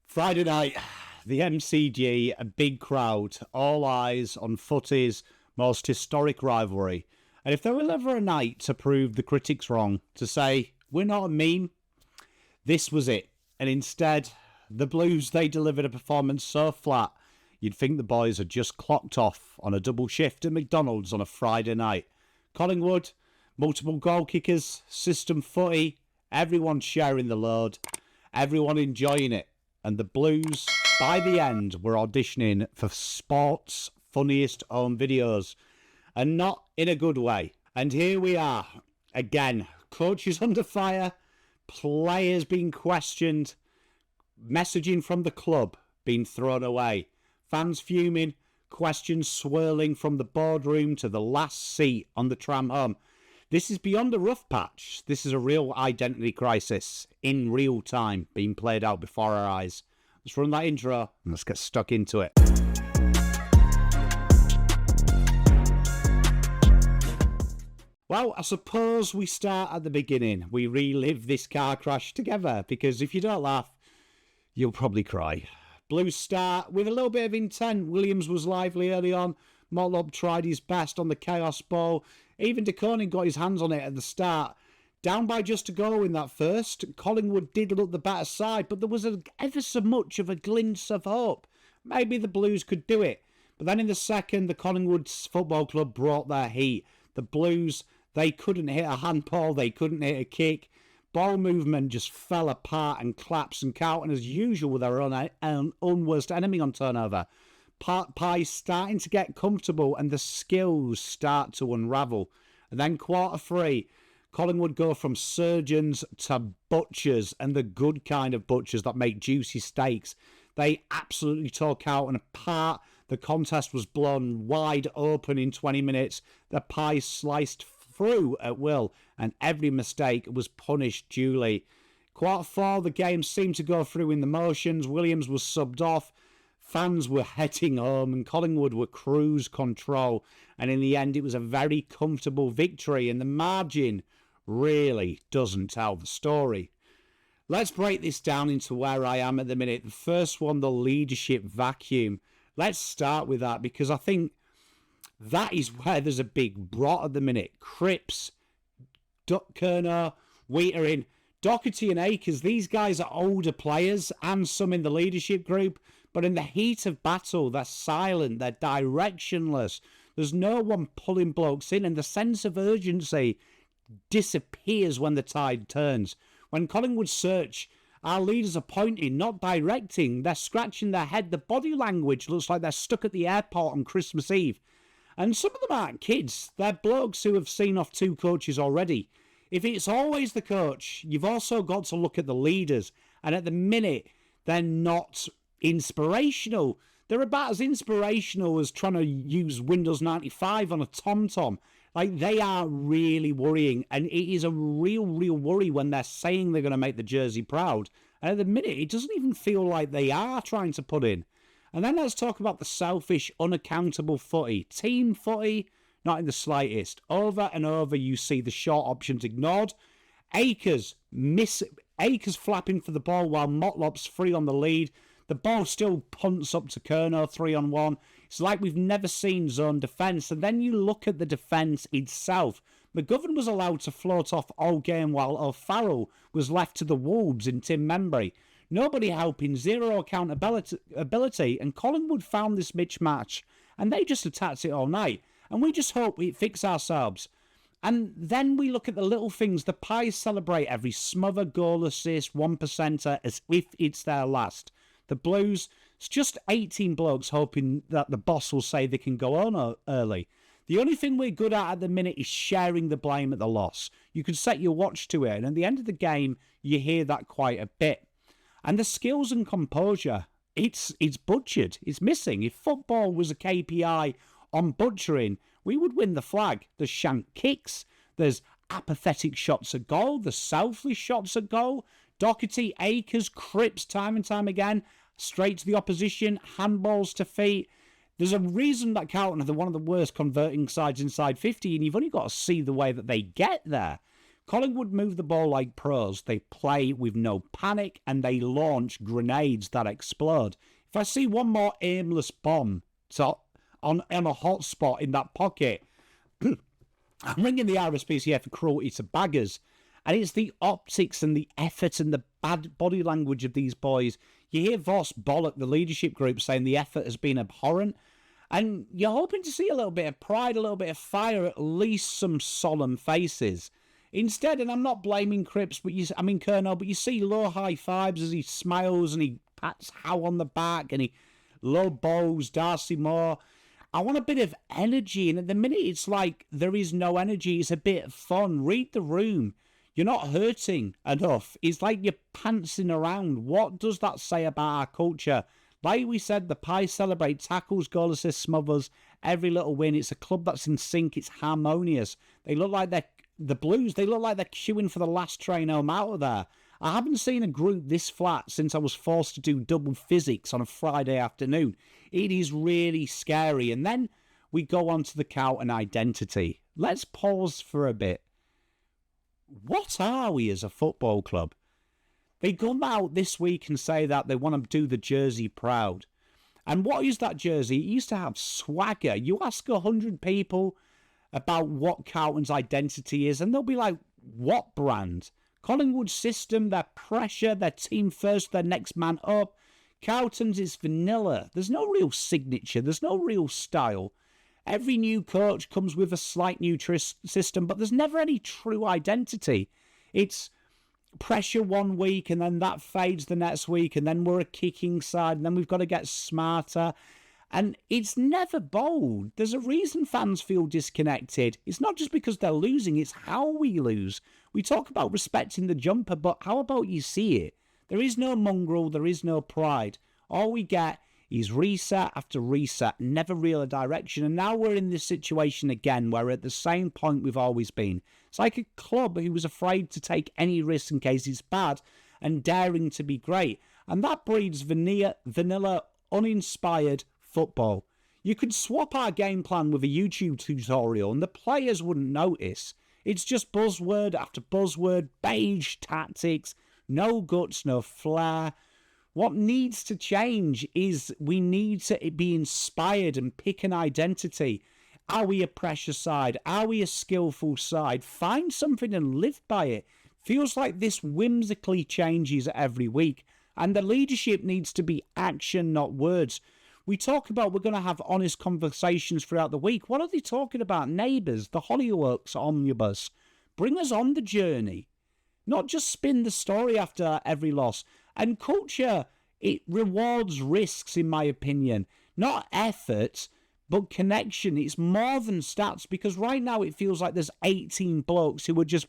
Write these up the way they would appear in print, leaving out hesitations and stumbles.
Friday night, the MCG, a big crowd, all eyes on Footy's most historic rivalry. And if there was ever a night to prove the critics wrong, to say, we're not a meme, this was it. And instead, the Blues, they delivered a performance so flat, you'd think the boys had just clocked off on a double shift at McDonald's on a Friday night. Collingwood, multiple goal kickers, system footy, everyone sharing the load, everyone enjoying it. And the Blues, by the end, were auditioning for sport's funniest home videos. And not in a good way. And here we are, again, coaches under fire, players being questioned, messaging from the club being thrown away, fans fuming, questions swirling from the boardroom to the last seat on the tram home. This is beyond a rough patch. This is a real identity crisis in real time being played out before our eyes. Let's run that intro and let's get stuck into it. Well, I suppose we start at the beginning. We relive this car crash together because if you don't laugh, you'll probably cry. Blues start with a little bit of intent. Williams was lively early on. Motlop tried his best on the chaos ball. Even De Koning got his hands on it at the start. Down by just a goal in that first, Collingwood did look the better side, but there was ever so much of a glimpse of hope. Maybe the Blues could do it. But then in the second, the Collingwood Football Club brought their heat. The Blues, they couldn't hit a handball, they couldn't hit a kick. Ball movement just fell apart and collapsed, and Carlton, as usual, with their own worst enemy on turnover. Pie's starting to get comfortable and the skills start to unravel. And then quarter three, Collingwood go from surgeons to butchers, and the good kind of butchers that make juicy steaks. They absolutely tore Carlton apart. The contest was blown wide open in 20 minutes. The Pies sliced through at will, and every mistake was punished duly. Quarter four, the game seemed to go through in the motions. Williams was subbed off. Fans were heading home and Collingwood were cruise control. And in the end, it was a very comfortable victory. And the margin really doesn't tell the story. Let's break this down into where I am at the minute. The first one, the leadership vacuum. Let's start with that because I think that is where there's a big brot at the minute. Cripps, Kerner, Wheater, Doherty and Akers, these guys are older players and some in the leadership group. But in the heat of battle, they're silent, they're directionless. There's no one pulling blokes in, and the sense of urgency disappears when the tide turns. When Collingwood search, our leaders are pointing, not directing. They're scratching their head. The body language looks like they're stuck at the airport on Christmas Eve. And some of them aren't kids. They're blokes who have seen off two coaches already. If it's always the coach, you've also got to look at the leaders. And at the minute, they're not inspirational. They're about as inspirational as trying to use Windows 95 on a TomTom. Like, they are really worrying, and it is a real worry when they're saying they're going to make the jersey proud. And at the minute, it doesn't even feel like they are trying to put in. And then let's talk about the selfish, unaccountable footy. Team footy, not in the slightest. Over and over, you see the short options ignored. Akers flapping for the ball while Motlop's free on the lead. The ball still punts up to Kerner 3-on-1. It's like we've never seen zone defence. And then you look at the defence itself. McGovern was allowed to float off all game while O'Farrell was left to the wolves in Tim Membry. Nobody helping, zero accountability, and Collingwood found this mismatch. And they just attacked it all night. And we just hope we fix ourselves. And then we look at the little things. The Pies celebrate every smother, goal, assist, 1%er as if it's their last. The Blues, it's just 18 blokes hoping that the boss will say they can go on early. The only thing we're good at the minute is sharing the blame at the loss. You can set your watch to it, and at the end of the game, you hear that quite a bit. And the skills and composure, it's butchered. It's missing. If football was a KPI on butchering, we would win the flag. There's shank kicks. There's apathetic shots at goal. There's selfish shots at goal. Doherty, Akers, Cripps, time and time again, straight to the opposition, handballs to feet. There's a reason that Carlton are one of the worst converting sides inside 50, and you've only got to see the way that they get there. Collingwood move the ball like pros. They play with no panic and they launch grenades that explode. If I see one more aimless bomb on a hot spot in that pocket, I'm ringing the RSPCA for cruelty to baggers. And it's the optics and the effort and the bad body language of these boys. You hear Voss bollock the leadership group saying the effort has been abhorrent. And you're hoping to see a little bit of pride, a little bit of fire, at least some solemn faces. Instead, and I'm not blaming Cripps, Colonel, but you see low high fives as he smiles and he pats Howe on the back and he low bows Darcy Moore. I want a bit of energy, and at the minute it's like there is no energy. It's a bit of fun. Read the room. You're not hurting enough. It's like you're pantsing around. What does that say about our culture? Like we said, the Pies celebrate tackles, goal assists, smothers, every little win. It's a club that's in sync. It's harmonious. They look like the Blues. They look like they're queuing for the last train home out of there. I haven't seen a group this flat since I was forced to do double physics on a Friday afternoon. It is really scary. And then we go on to the Carlton identity. Let's pause for a bit. What are we as a football club? They come out this week and say that they want to do the jersey proud. And what is that jersey? It used to have swagger. You ask 100 people about what Carlton's identity is, and they'll be like, what brand? Collingwood's system, their pressure, their team first, their next man up. Carlton's is vanilla. There's no real signature. There's no real style. Every new coach comes with a slight new system, but there's never any true identity. It's pressure one week, and then that fades the next week, and then we're a kicking side, and then we've got to get smarter. And it's never bold. There's a reason fans feel disconnected. It's not just because they're losing, it's how we lose. We talk about respecting the jumper, but how about you see it? There is no mongrel, there is no pride. All we get is reset after reset, never real direction. And now we're in this situation again where we're at the same point we've always been. It's like a club who was afraid to take any risk in case it's bad and daring to be great. And that breeds vanilla, uninspired football. You could swap our game plan with a YouTube tutorial and the players wouldn't notice. It's just buzzword after buzzword, beige tactics, no guts, no flair. What needs to change is we need to be inspired and pick an identity. Are we a pressure side? Are we a skillful side? Find something and live by it. Feels like this whimsically changes every week, and the leadership needs to be action, not words. We talk about we're going to have honest conversations throughout the week. What are they talking about? Neighbours, the Hollyoaks omnibus. Bring us on the journey. Not just spin the story after every loss. And culture, it rewards risks, in my opinion. Not effort, but connection. It's more than stats, because right now it feels like there's 18 blokes who are just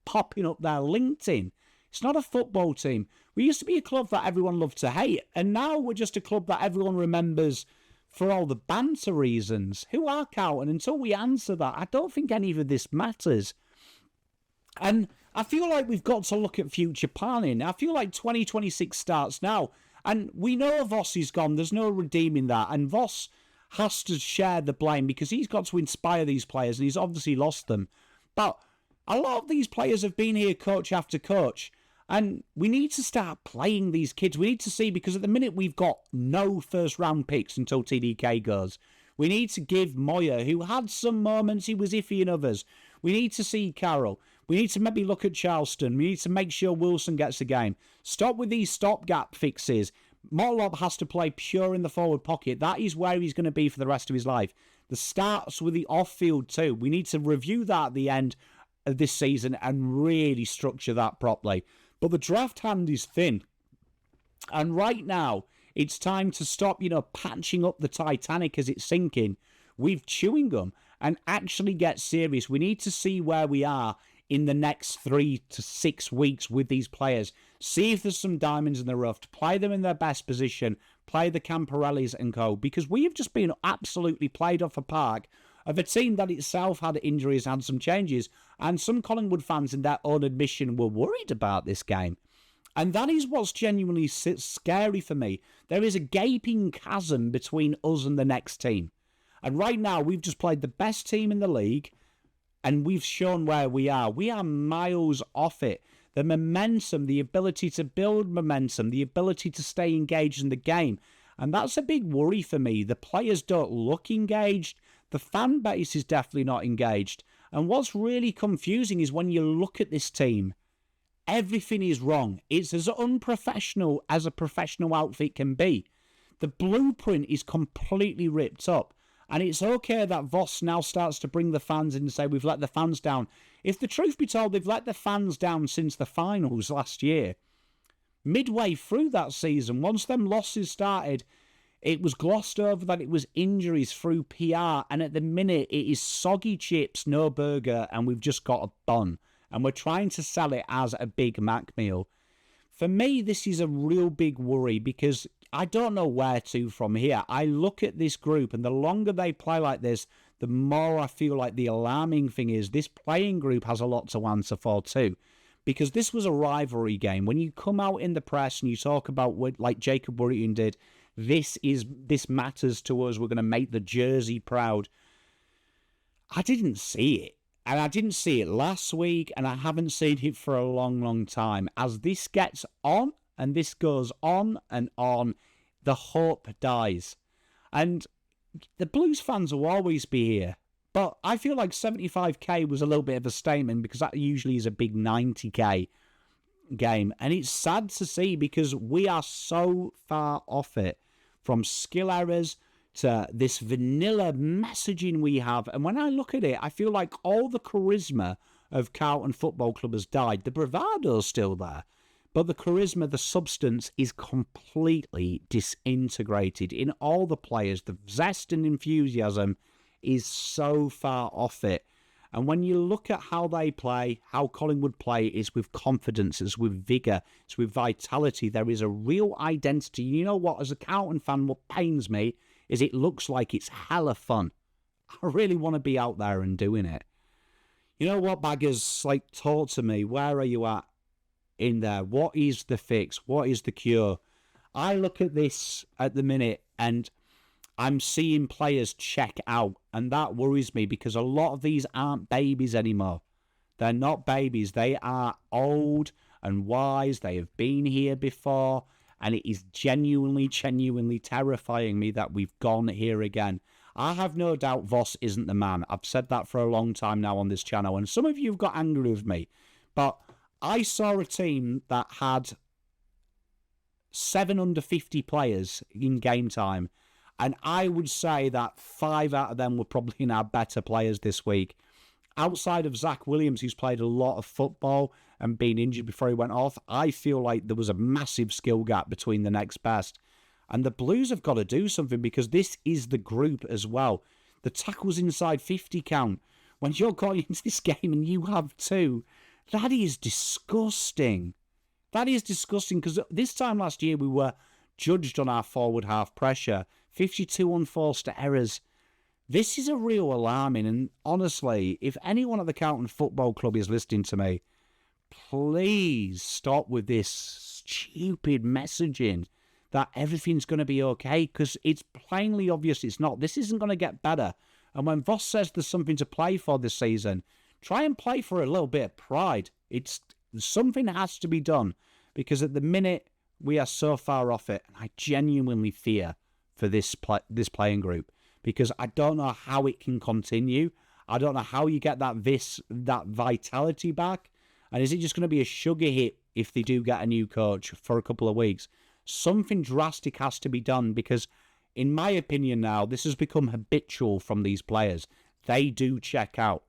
popping up their LinkedIn. It's not a football team. We used to be a club that everyone loved to hate, and now we're just a club that everyone remembers for all the banter reasons. Who are Carlton? Until we answer that, I don't think any of this matters. And I feel like we've got to look at future planning. I feel like 2026 starts now. And we know Voss is gone. There's no redeeming that. And Voss has to share the blame because he's got to inspire these players and he's obviously lost them. But a lot of these players have been here coach after coach. And we need to start playing these kids. We need to see, because at the minute we've got no first round picks until TDK goes. We need to give Moyer, who had some moments, he was iffy in others. We need to see Carroll. We need to maybe look at Charleston. We need to make sure Wilson gets a game. Stop with these stopgap fixes. Morlock has to play pure in the forward pocket. That is where he's going to be for the rest of his life. The starts with the off-field too. We need to review that at the end of this season and really structure that properly. But the draft hand is thin. And right now, it's time to stop, patching up the Titanic as it's sinking with chewing gum and actually get serious. We need to see where we are in the next 3 to 6 weeks with these players. See if there's some diamonds in the rough. Play them in their best position. Play the Camparellis and co. Because we have just been absolutely played off a park of a team that itself had injuries, had some changes, and some Collingwood fans in their own admission were worried about this game. And that is what's genuinely scary for me. There is a gaping chasm between us and the next team. And right now, we've just played the best team in the league And we've shown where we are. We are miles off it. The momentum, the ability to build momentum, the ability to stay engaged in the game. And that's a big worry for me. The players don't look engaged. The fan base is definitely not engaged. And what's really confusing is when you look at this team, everything is wrong. It's as unprofessional as a professional outfit can be. The blueprint is completely ripped up. And it's okay that Voss now starts to bring the fans in and say, we've let the fans down. If the truth be told, they've let the fans down since the finals last year. Midway through that season, once them losses started, it was glossed over that it was injuries through PR. And at the minute, it is soggy chips, no burger, and we've just got a bun. And we're trying to sell it as a Big Mac meal. For me, this is a real big worry because I don't know where to from here. I look at this group, and the longer they play like this, the more I feel like the alarming thing is this playing group has a lot to answer for too. Because this was a rivalry game. When you come out in the press and you talk about what, like Jacob Worthington did, this matters to us, we're going to make the jersey proud. I didn't see it. And I didn't see it last week, and I haven't seen it for a long, long time. As this gets on, and this goes on and on, the hope dies. And the Blues fans will always be here. But I feel like 75k was a little bit of a statement because that usually is a big 90k game. And it's sad to see because we are so far off it. From skill errors to this vanilla messaging we have. And when I look at it, I feel like all the charisma of Carlton Football Club has died. The bravado's still there. But the charisma, the substance is completely disintegrated in all the players. The zest and enthusiasm is so far off it. And when you look at how they play, how Collingwood play, is with confidence, it's with vigour, it's with vitality. There is a real identity. You know what? As a Carlton fan, what pains me is it looks like it's hella fun. I really want to be out there and doing it. You know what, baggers? Like, talk to me. Where are you at in there? What is the fix? What is the cure? I look at this at the minute and I'm seeing players check out, and that worries me because a lot of these aren't babies anymore. They're not babies. They are old and wise. They have been here before, and it is genuinely terrifying me that we've gone here again. I have no doubt Voss isn't the man. I've said that for a long time now on this channel, and some of you have got angry with me. But I saw a team that had 7 under 50 players in game time, and I would say that 5 out of them were probably in our better players this week. Outside of Zach Williams, who's played a lot of football and been injured before he went off, I feel like there was a massive skill gap between the next best. And the Blues have got to do something because this is the group as well. The tackles inside 50 count. When you're going into this game and you have 2, that is disgusting. That is disgusting because this time last year we were judged on our forward half pressure. 52 unforced errors. This is a real alarming, and honestly, if anyone at the Carlton Football Club is listening to me, please stop with this stupid messaging that everything's going to be okay, because it's plainly obvious it's not. This isn't going to get better. And when Voss says there's something to play for this season, try and play for a little bit of pride. Something has to be done, because at the minute, we are so far off it, and I genuinely fear for this playing group, because I don't know how it can continue. I don't know how you get that vitality back. And is it just going to be a sugar hit if they do get a new coach for a couple of weeks? Something drastic has to be done, because in my opinion now, this has become habitual from these players. They do check out.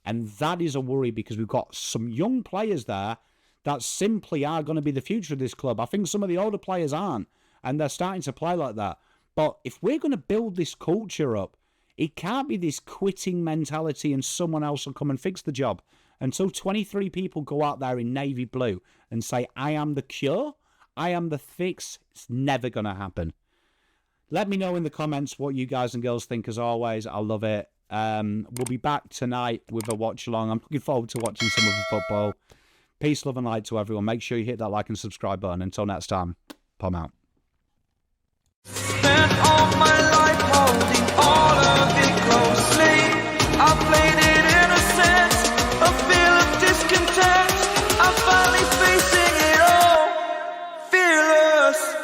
And that is a worry, because we've got some young players there that simply are going to be the future of this club. I think some of the older players aren't, and they're starting to play like that. But if we're going to build this culture up, it can't be this quitting mentality and someone else will come and fix the job. Until 23 people go out there in navy blue and say, I am the cure, I am the fix, it's never going to happen. Let me know in the comments what you guys and girls think, as always. I love it. We'll be back tonight with a watch-along. I'm looking forward to watching some of the football. Peace, love, and light to everyone. Make sure you hit that like and subscribe button. Until next time, Pom out. Spent all my life holding all of it closely. I played it innocent. content. I'm finally facing it all, fearless.